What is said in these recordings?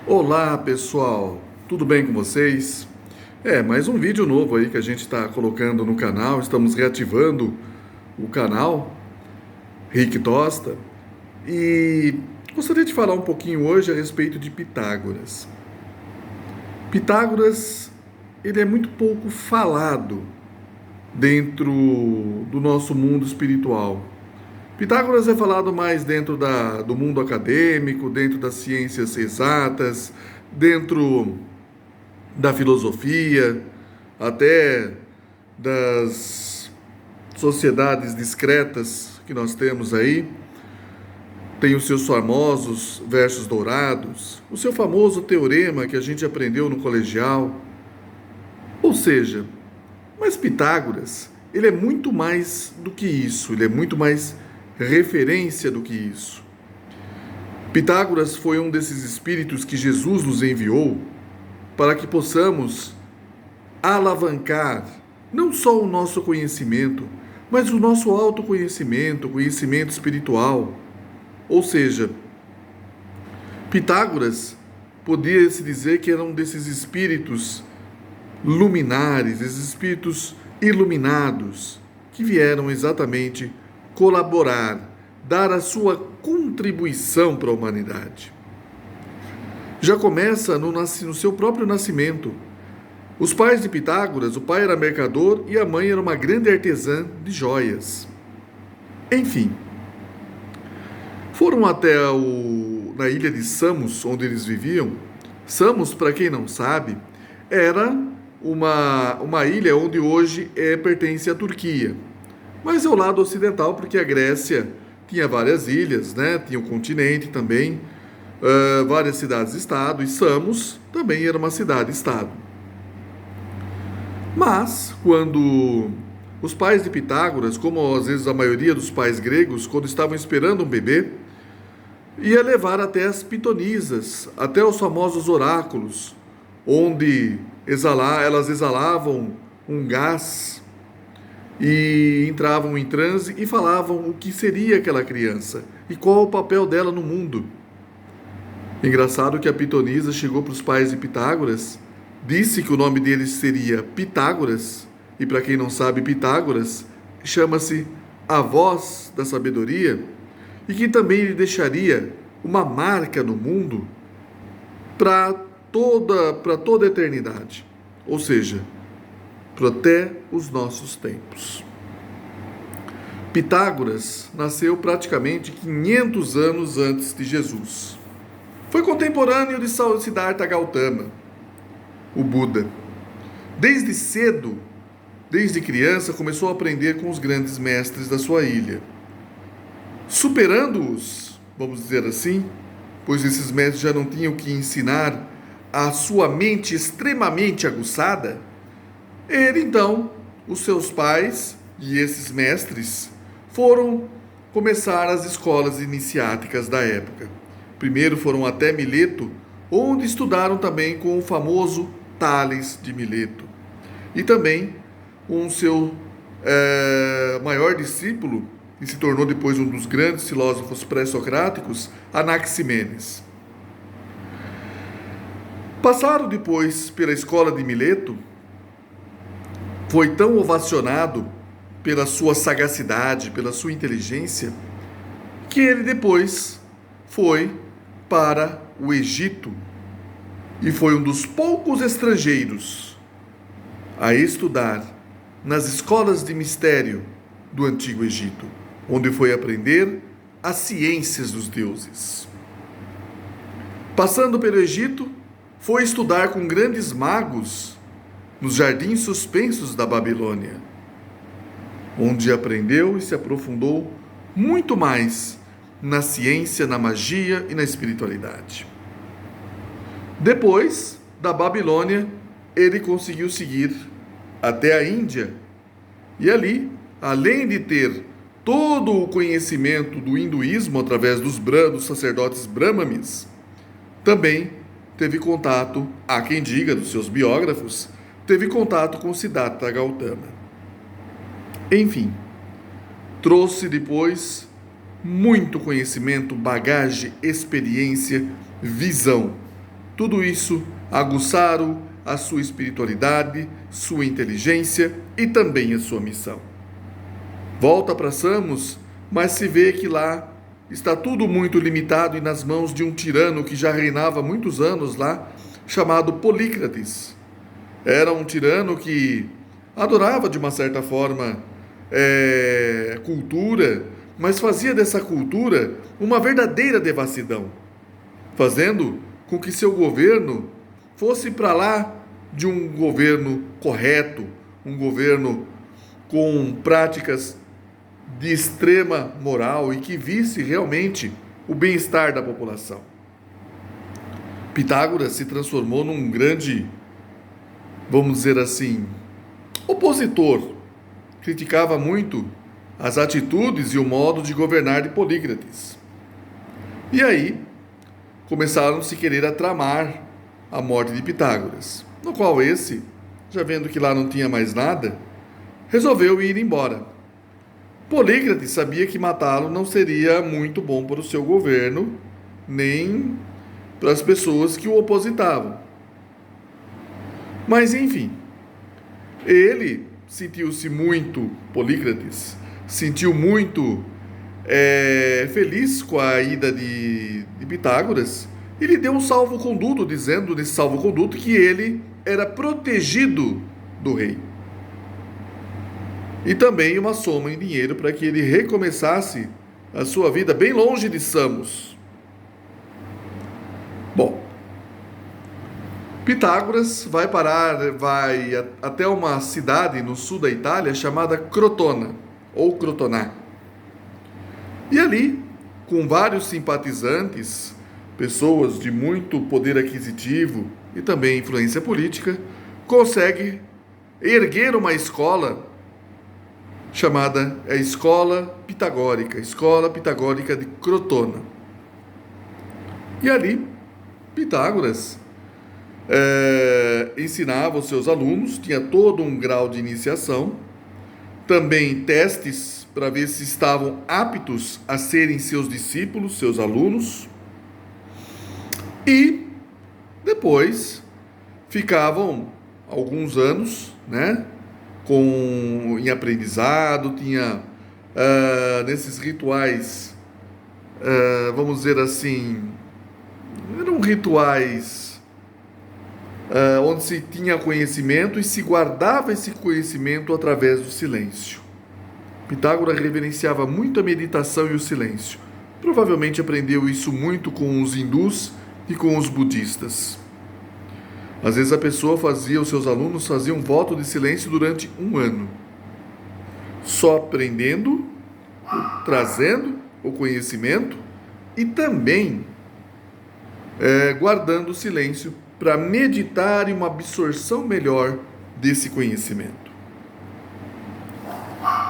Olá pessoal, tudo bem com vocês? Mais um vídeo novo aí que a gente está colocando no canal, estamos reativando o canal Rick Tosta e gostaria de falar um pouquinho hoje a respeito de Pitágoras. Pitágoras, ele é muito pouco falado dentro do nosso mundo espiritual. Pitágoras é falado mais dentro do mundo acadêmico, dentro das ciências exatas, dentro da filosofia, até das sociedades discretas que nós temos aí. Tem os seus famosos versos dourados, o seu famoso teorema que a gente aprendeu no colegial. Ou seja, mas Pitágoras, ele é muito mais do que isso, ele é muito mais referência do que isso. Pitágoras foi um desses espíritos que Jesus nos enviou para que possamos alavancar não só o nosso conhecimento, mas o nosso autoconhecimento, conhecimento espiritual. Ou seja, Pitágoras podia-se dizer que era um desses espíritos luminares, esses espíritos iluminados, que vieram exatamente colaborar, dar a sua contribuição para a humanidade. Já começa no seu próprio nascimento. Os pais de Pitágoras, o pai era mercador e a mãe era uma grande artesã de joias. Enfim, foram até na ilha de Samos, onde eles viviam. Samos, para quem não sabe, era uma ilha onde hoje pertence à Turquia. Mas é o lado ocidental, porque a Grécia tinha várias ilhas, né? Tinha o continente também, várias cidades-estado, e Samos também era uma cidade-estado. Mas, quando os pais de Pitágoras, como às vezes a maioria dos pais gregos, quando estavam esperando um bebê, ia levar até as pitonisas, até os famosos oráculos, onde elas exalavam um gás e entravam em transe e falavam o que seria aquela criança e qual o papel dela no mundo. Engraçado que a pitonisa chegou para os pais de Pitágoras, disse que o nome deles seria Pitágoras, e para quem não sabe, Pitágoras chama-se a voz da sabedoria, e que também lhe deixaria uma marca no mundo para toda a eternidade, ou seja, para até os nossos tempos. Pitágoras nasceu praticamente 500 anos antes de Jesus. Foi contemporâneo de Siddhartha Gautama, o Buda. Desde cedo, desde criança, começou a aprender com os grandes mestres da sua ilha. Superando-os, vamos dizer assim, pois esses mestres já não tinham que ensinar a sua mente extremamente aguçada, ele então, os seus pais e esses mestres foram começar as escolas iniciáticas da época. Primeiro foram até Mileto, onde estudaram também com o famoso Tales de Mileto. E também com o seu maior discípulo, e se tornou depois um dos grandes filósofos pré-socráticos, Anaximenes. Passaram depois pela escola de Mileto, foi tão ovacionado pela sua sagacidade, pela sua inteligência, que ele depois foi para o Egito e foi um dos poucos estrangeiros a estudar nas escolas de mistério do Antigo Egito, onde foi aprender as ciências dos deuses. Passando pelo Egito, foi estudar com grandes magos nos jardins suspensos da Babilônia, onde aprendeu e se aprofundou muito mais na ciência, na magia e na espiritualidade. Depois da Babilônia, ele conseguiu seguir até a Índia e ali, além de ter todo o conhecimento do hinduísmo através dos sacerdotes brahmanes, também teve contato, há quem diga dos seus biógrafos, teve contato com Siddhartha Gautama. Enfim, trouxe depois muito conhecimento, bagagem, experiência, visão. tudo isso aguçaram a sua espiritualidade, sua inteligência e também a sua missão. Volta para Samos, mas se vê que lá está tudo muito limitado e nas mãos de um tirano que já reinava há muitos anos lá, chamado Polícrates. Era um tirano que adorava de uma certa forma cultura, mas fazia dessa cultura uma verdadeira devassidão, fazendo com que seu governo fosse para lá de um governo correto, um governo com práticas de extrema moral e que visse realmente o bem-estar da população. Pitágoras se transformou num grande, vamos dizer assim, opositor. Criticava muito as atitudes e o modo de governar de Polícrates. E aí começaram a se querer a tramar a morte de Pitágoras, no qual esse, já vendo que lá não tinha mais nada, resolveu ir embora. Polícrates sabia que matá-lo não seria muito bom para o seu governo, nem para as pessoas que o opositavam. Mas enfim, ele Polícrates, sentiu muito feliz com a ida de Pitágoras e lhe deu um salvo-conduto, dizendo nesse salvo-conduto que ele era protegido do rei. E também uma soma em dinheiro para que ele recomeçasse a sua vida bem longe de Samos. Bom, Pitágoras vai até uma cidade no sul da Itália chamada Crotona, ou Crotoná. E ali, com vários simpatizantes, pessoas de muito poder aquisitivo e também influência política, consegue erguer uma escola chamada Escola Pitagórica de Crotona. E ali, Pitágoras ensinava os seus alunos, tinha todo um grau de iniciação, também testes para ver se estavam aptos a serem seus discípulos, seus alunos, e depois ficavam alguns anos, em aprendizado, tinha nesses rituais, vamos dizer assim, eram rituais onde se tinha conhecimento e se guardava esse conhecimento através do silêncio. Pitágoras reverenciava muito a meditação e o silêncio. Provavelmente aprendeu isso muito com os hindus e com os budistas. Às vezes os seus alunos faziam um voto de silêncio durante um ano, só aprendendo, trazendo o conhecimento e também guardando o silêncio para meditar em uma absorção melhor desse conhecimento.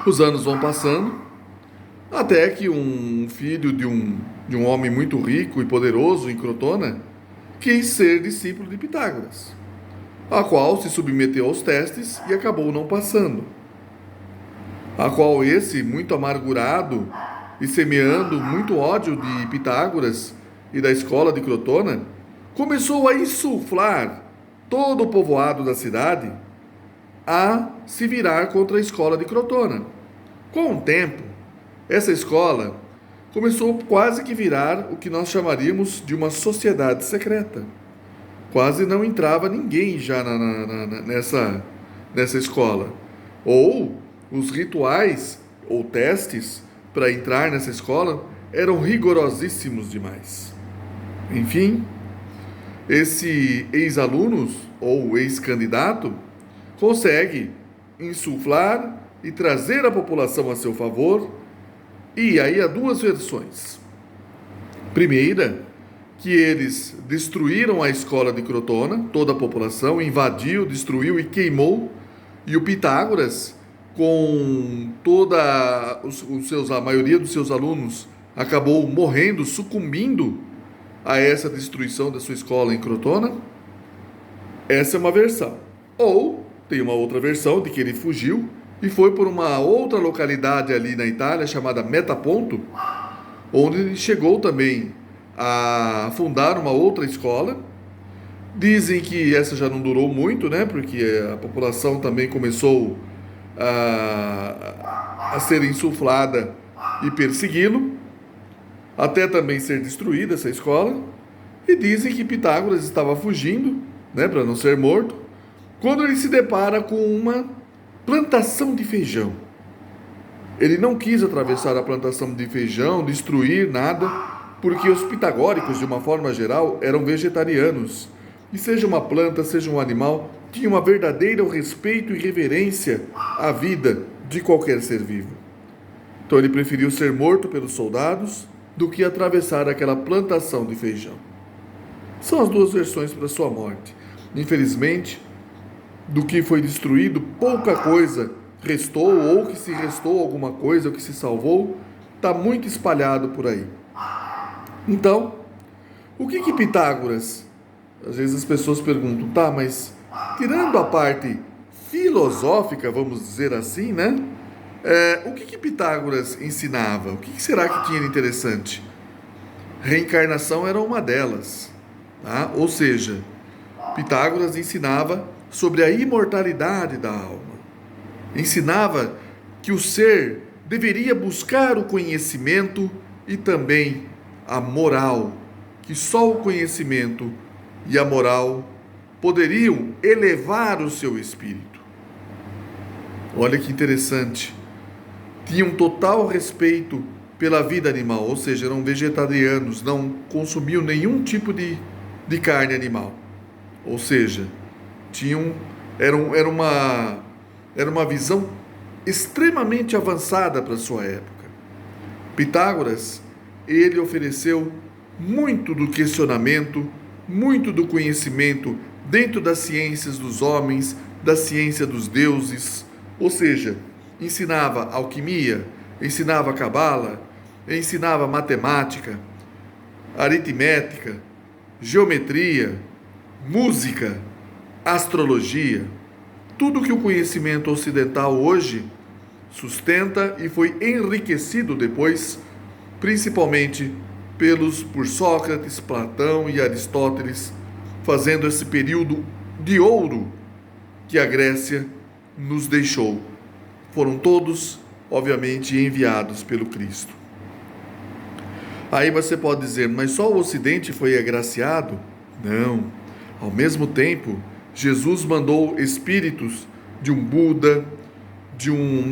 Os anos vão passando, até que um filho de um homem muito rico e poderoso em Crotona quis ser discípulo de Pitágoras, a qual se submeteu aos testes e acabou não passando. A qual esse, muito amargurado e semeando muito ódio de Pitágoras e da escola de Crotona, começou a insuflar todo o povoado da cidade a se virar contra a escola de Crotona. Com o tempo, essa escola começou quase que virar o que nós chamaríamos de uma sociedade secreta. Quase não entrava ninguém já nessa escola. Ou os rituais ou testes para entrar nessa escola eram rigorosíssimos demais. Enfim, esse ex-aluno ou ex-candidato consegue insuflar e trazer a população a seu favor. E aí há duas versões. Primeira, que eles destruíram a escola de Crotona, toda a população, invadiu, destruiu e queimou, e o Pitágoras, com a maioria dos seus alunos, acabou morrendo, sucumbindo a essa destruição da sua escola em Crotona. Essa é uma versão. Ou tem uma outra versão de que ele fugiu e foi por uma outra localidade ali na Itália, chamada Metaponto, onde ele chegou também a fundar uma outra escola Dizem que essa já não durou muito, né? Porque a população também começou a ser insuflada e persegui-lo, até também ser destruída essa escola. E dizem que Pitágoras estava fugindo, né, para não ser morto, quando ele se depara com uma plantação de feijão. Ele não quis atravessar a plantação de feijão, destruir nada, porque os pitagóricos, de uma forma geral, eram vegetarianos. E seja uma planta, seja um animal, tinha uma verdadeira respeito e reverência à vida de qualquer ser vivo. Então ele preferiu ser morto pelos soldados do que atravessar aquela plantação de feijão. São as duas versões para sua morte. Infelizmente, do que foi destruído, pouca coisa restou, ou que se restou alguma coisa, ou que se salvou, está muito espalhado por aí. Então, o que Pitágoras, às vezes as pessoas perguntam, tá, mas tirando a parte filosófica, vamos dizer assim, né? O que Pitágoras ensinava? O que será que tinha de interessante? Reencarnação era uma delas, tá? Ou seja, Pitágoras ensinava sobre a imortalidade da alma. Ensinava que o ser deveria buscar o conhecimento e também a moral, que só o conhecimento e a moral poderiam elevar o seu espírito. Olha que interessante. Tinham total respeito pela vida animal, ou seja, eram vegetarianos, não consumiam nenhum tipo de carne animal. Ou seja, era uma visão extremamente avançada para a sua época. Pitágoras, ele ofereceu muito do questionamento, muito do conhecimento dentro das ciências dos homens, da ciência dos deuses, ou seja, ensinava alquimia, ensinava cabala, ensinava matemática, aritmética, geometria, música, astrologia, tudo que o conhecimento ocidental hoje sustenta e foi enriquecido depois, principalmente por Sócrates, Platão e Aristóteles, fazendo esse período de ouro que a Grécia nos deixou. Foram todos, obviamente, enviados pelo Cristo. Aí você pode dizer, mas só o Ocidente foi agraciado? Não. Ao mesmo tempo, Jesus mandou espíritos de um Buda, de um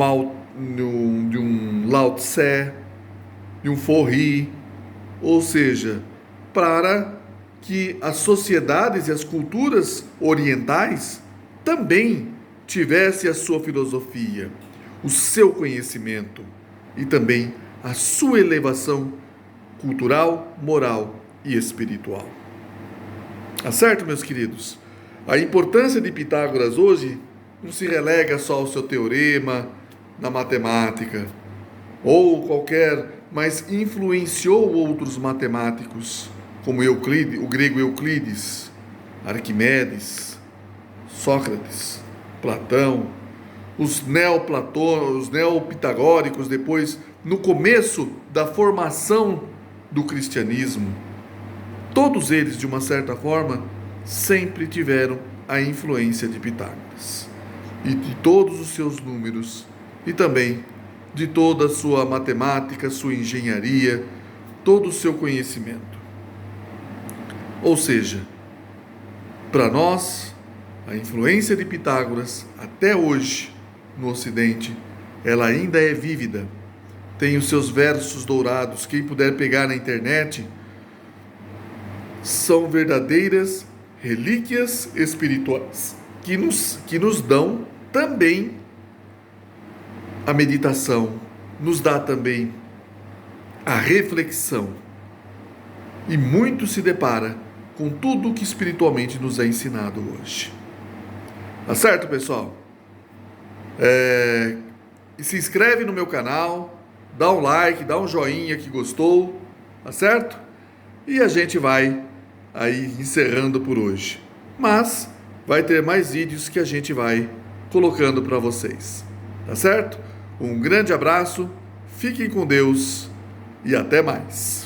Lao Tse, de um Forri, ou seja, para que as sociedades e as culturas orientais também tivessem a sua filosofia, o seu conhecimento e também a sua elevação cultural, moral e espiritual. Tá certo, meus queridos? A importância de Pitágoras hoje não se relega só ao seu teorema na matemática ou qualquer, mas influenciou outros matemáticos como Euclides, o grego Euclides, Arquimedes, Sócrates, Platão, os neopitagóricos depois, no começo da formação do cristianismo. Todos eles, de uma certa forma, sempre tiveram a influência de Pitágoras e de todos os seus números e também de toda a sua matemática, sua engenharia, todo o seu conhecimento. Ou seja, para nós, a influência de Pitágoras, até hoje, no Ocidente, ela ainda é vívida. Tem os seus versos dourados, quem puder pegar na internet, são verdadeiras relíquias espirituais que nos dão também a meditação, nos dá também a reflexão. E muito se depara com tudo que espiritualmente nos é ensinado hoje. Tá certo, pessoal? E se inscreve no meu canal, dá um like, dá um joinha que gostou, tá certo? E a gente vai aí encerrando por hoje. Mas vai ter mais vídeos que a gente vai colocando para vocês. Tá certo? Um grande abraço, fiquem com Deus e até mais.